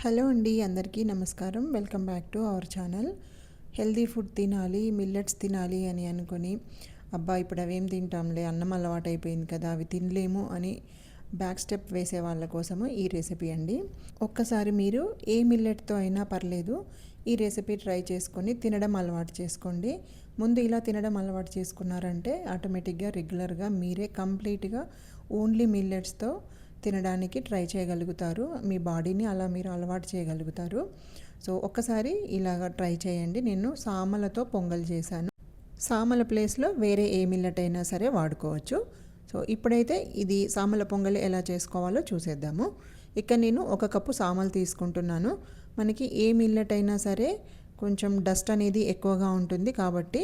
Hello అండి, అందరికీ నమస్కారం. Welcome back to our channel. Healthy food తినాలి, మిల్లెట్స్ తినాలి అని అనుకొని అబ్బా ఇప్పుడు అవేం తింటాంలే, అన్నం అలవాటు అయిపోయింది కదా, అవి తినలేము అని బ్యాక్ స్టెప్ వేసే వాళ్ళ కోసము ఈ రెసిపీ అండి. ఒక్కసారి మీరు ఏ మిల్లెట్తో అయినా పర్లేదు ఈ రెసిపీ ట్రై చేసుకొని తినడం అలవాటు చేసుకోండి. ముందు ఇలా తినడం అలవాటు చేసుకున్నారంటే ఆటోమేటిక్గా రెగ్యులర్గా మీరే కంప్లీట్గా ఓన్లీ మిల్లెట్స్తో తినడానికి ట్రై చేయగలుగుతారు. మీ బాడీని అలా మీరు అలవాటు చేయగలుగుతారు. సో ఒక్కసారి ఇలాగ ట్రై చేయండి. నేను సామలతో పొంగల్ చేశాను. సామల ప్లేస్లో వేరే ఏ మిల్లెట్ అయినా సరే వాడుకోవచ్చు. సో ఇప్పుడైతే ఇది సామల పొంగల్ ఎలా చేసుకోవాలో చూసేద్దాము. ఇక్కడ నేను 1 కప్పు సామలు తీసుకుంటున్నాను. మనకి ఏ మిల్లెట్ అయినా సరే కొంచెం డస్ట్ అనేది ఎక్కువగా ఉంటుంది కాబట్టి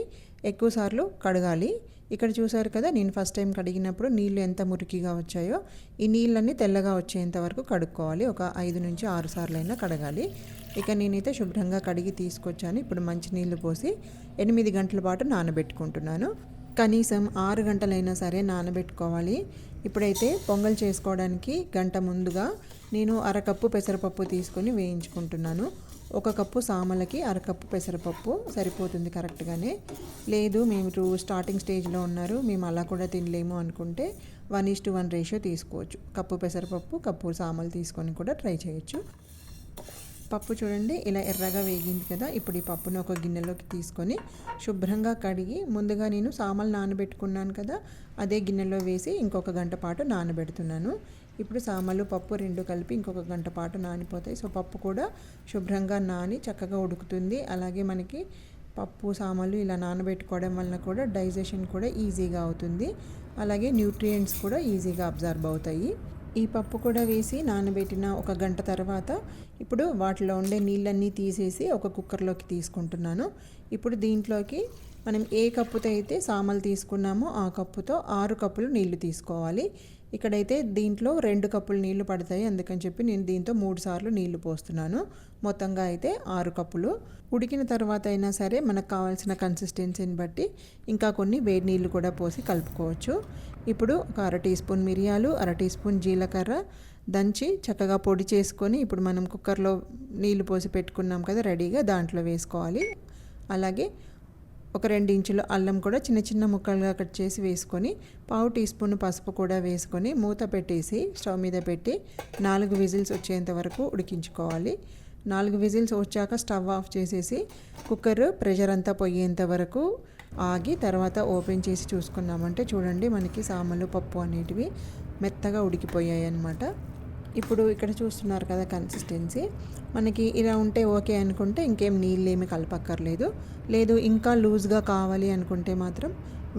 ఎక్కువసార్లు కడగాలి. ఇక్కడ చూసారు కదా, నేను ఫస్ట్ టైం కడిగినప్పుడు నీళ్ళు ఎంత మురికిగా వచ్చాయో ఈ నీళ్ళన్నీ తెల్లగా వచ్చేంత వరకు కడుక్కోవాలి. ఒక 5 నుంచి 6 సార్లు అయినా కడగాలి. ఇక నేనైతే శుభ్రంగా కడిగి తీసుకొచ్చాను. ఇప్పుడు మంచి నీళ్లు పోసి 8 గంటల పాటు నానబెట్టుకుంటున్నాను. కనీసం 6 గంటలైనా సరే నానబెట్టుకోవాలి. ఇప్పుడైతే పొంగల్ చేసుకోవడానికి గంట ముందుగా నేను అరకప్పు పెసరపప్పు తీసుకొని వేయించుకుంటున్నాను. 1 కప్పు సామలకి అరకప్పు పెసరపప్పు సరిపోతుంది కరెక్ట్గానే. లేదు మీరు స్టార్టింగ్ స్టేజ్లో ఉన్నారు, మేము అలా కూడా తినలేము అనుకుంటే 1:1 రేషియో తీసుకోవచ్చు. కప్పు పెసరపప్పు, కప్పు సామలు తీసుకొని కూడా ట్రై చేయొచ్చు. పప్పు చూడండి ఇలా ఎర్రగా వేగింది కదా. ఇప్పుడు ఈ పప్పును ఒక గిన్నెలోకి తీసుకొని శుభ్రంగా కడిగి ముందుగా నేను సామలు నానబెట్టుకున్నాను కదా, అదే గిన్నెలో వేసి ఇంకొక గంట పాటు నానబెడుతున్నాను. ఇప్పుడు సామలు పప్పు 2 కలిపి ఇంకొక గంట పాటు నానిపోతాయి. సో పప్పు కూడా శుభ్రంగా నాని చక్కగా ఉడుకుతుంది. అలాగే మనకి పప్పు సామలు ఇలా నానబెట్టుకోవడం వలన కూడా డైజెషన్ కూడా ఈజీగా అవుతుంది. అలాగే న్యూట్రియంట్స్ కూడా ఈజీగా అబ్జర్వ్ అవుతాయి. ఈ పప్పు కూడా వేసి నానబెట్టిన 1 గంట తర్వాత ఇప్పుడు వాటిలో ఉండే నీళ్ళన్నీ తీసేసి ఒక కుక్కర్లోకి తీసుకుంటున్నాను. ఇప్పుడు దీంట్లోకి మనం ఏ కప్పుతో అయితే సామలు తీసుకున్నామో ఆ కప్పుతో 6 కప్పులు నీళ్లు తీసుకోవాలి. ఇక్కడైతే దీంట్లో 2 కప్పులు నీళ్లు పడతాయి, అందుకని చెప్పి నేను దీంతో 3 సార్లు నీళ్లు పోస్తున్నాను. మొత్తంగా అయితే 6 కప్పులు. ఉడికిన తర్వాత అయినా సరే మనకు కావాల్సిన కన్సిస్టెన్సీని బట్టి ఇంకా కొన్ని వేడి నీళ్ళు కూడా పోసి కలుపుకోవచ్చు. ఇప్పుడు ఒక 1/2 టీ స్పూన్ మిరియాలు, 1/2 టీ స్పూన్ జీలకర్ర దంచి చక్కగా పొడి చేసుకొని ఇప్పుడు మనం కుక్కర్లో నీళ్లు పోసి పెట్టుకున్నాం కదా రెడీగా, దాంట్లో వేసుకోవాలి. అలాగే ఒక 2 ఇంచుల అల్లం కూడా చిన్న చిన్న ముక్కలుగా కట్ చేసి వేసుకొని 1/2 టీ స్పూన్ పసుపు కూడా వేసుకొని మూత పెట్టేసి స్టవ్ మీద పెట్టి 4 విజిల్స్ వచ్చేంత వరకు ఉడికించుకోవాలి. 4 విజిల్స్ వచ్చాక స్టవ్ ఆఫ్ చేసేసి కుక్కర్ ప్రెషర్ అంతా పోయేంత వరకు ఆగి తర్వాత ఓపెన్ చేసి చూసుకున్నామంటే చూడండి మనకి సామలు పప్పు అనేటివి మెత్తగా ఉడికిపోయాయి అన్నమాట. ఇప్పుడు ఇక్కడ చూస్తున్నారు కదా కన్సిస్టెన్సీ, మనకి ఇలా ఉంటే ఓకే అనుకుంటే ఇంకేం నీళ్ళు ఏమి కలపక్కర్లేదు. లేదు ఇంకా లూజ్గా కావాలి అనుకుంటే మాత్రం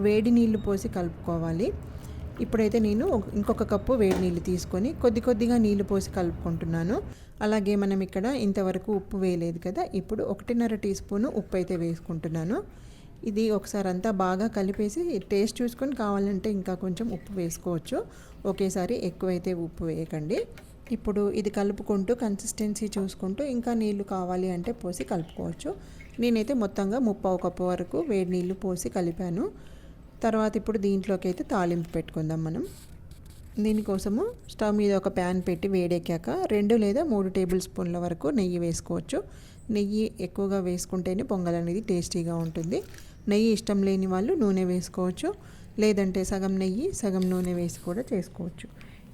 వేడి నీళ్ళు పోసి కలుపుకోవాలి. ఇప్పుడైతే నేను ఇంకొక కప్పు వేడి నీళ్ళు తీసుకొని కొద్దిగా నీళ్ళు పోసి కలుపుకుంటున్నాను. అలాగే మనం ఇక్కడ ఇంతవరకు ఉప్పు వేయలేదు కదా, ఇప్పుడు 1.5 టీ స్పూను ఉప్పు అయితే వేసుకుంటున్నాను. ఇది ఒకసారి అంతా బాగా కలిపేసి టేస్ట్ చూసుకొని కావాలంటే ఇంకా కొంచెం ఉప్పు వేసుకోవచ్చు. ఒకేసారి ఎక్కువైతే ఉప్పు వేయకండి. ఇప్పుడు ఇది కలుపుకుంటూ కన్సిస్టెన్సీ చూసుకుంటూ ఇంకా నీళ్లు కావాలి అంటే పోసి కలుపుకోవచ్చు. నేనైతే మొత్తంగా 3/4 కప్పు వరకు వేడి నీళ్ళు పోసి కలిపాను. తర్వాత ఇప్పుడు దీంట్లోకి అయితే తాలింపు పెట్టుకుందాం మనం. దీనికోసము స్టవ్ మీద ఒక ప్యాన్ పెట్టి వేడెక్కాక 2 లేదా 3 టేబుల్ స్పూన్ల వరకు నెయ్యి వేసుకోవచ్చు. నెయ్యి ఎక్కువగా వేసుకుంటేనే పొంగల్ అనేది టేస్టీగా ఉంటుంది. నెయ్యి ఇష్టం లేని వాళ్ళు నూనె వేసుకోవచ్చు, లేదంటే సగం నెయ్యి సగం నూనె వేసి కూడా చేసుకోవచ్చు.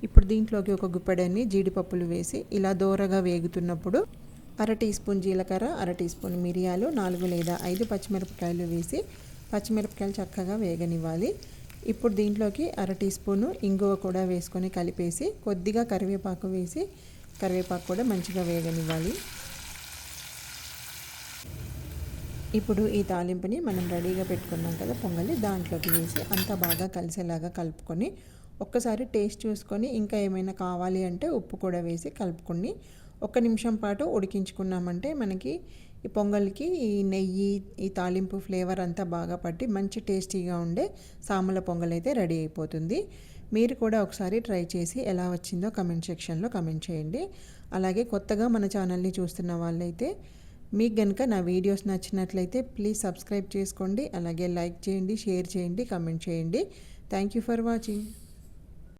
ఇప్పుడు దీంట్లోకి ఒక గుప్పెడన్ని జీడిపప్పులు వేసి ఇలా దోరగా వేగుతున్నప్పుడు 1/2 టీ స్పూన్ జీలకర్ర, 1/2 టీ స్పూన్ మిరియాలు, 4 లేదా 5 పచ్చిమిరపకాయలు వేసి పచ్చిమిరపకాయలు చక్కగా వేగనివ్వాలి. ఇప్పుడు దీంట్లోకి 1/2 టీ స్పూను ఇంగువ కూడా వేసుకొని కలిపేసి కొద్దిగా కరివేపాకు వేసి కరివేపాకు కూడా మంచిగా వేగనివ్వాలి. ఇప్పుడు ఈ తాలింపుని మనం రెడీగా పెట్టుకున్నాం కదా పొంగలి, దాంట్లోకి వేసి అంతా బాగా కలిసేలాగా కలుపుకొని ఒక్కసారి టేస్ట్ చూసుకొని ఇంకా ఏమైనా కావాలి అంటే ఉప్పు కూడా వేసి కలుపుకొని 1 నిమిషం పాటు ఉడికించుకున్నామంటే మనకి ఈ పొంగల్కి ఈ నెయ్యి ఈ తాలింపు ఫ్లేవర్ అంతా బాగా పట్టి మంచి టేస్టీగా ఉండే సామల పొంగల్ అయితే రెడీ అయిపోతుంది. మీరు కూడా ఒకసారి ట్రై చేసి ఎలా వచ్చిందో కమెంట్ సెక్షన్లో కమెంట్ చేయండి. అలాగే కొత్తగా మన ఛానల్ని చూస్తున్న వాళ్ళైతే మీకు కనుక నా వీడియోస్ నచ్చినట్లయితే ప్లీజ్ సబ్స్క్రైబ్ చేసుకోండి. అలాగే లైక్ చేయండి, షేర్ చేయండి, కమెంట్ చేయండి. Thank you for watching.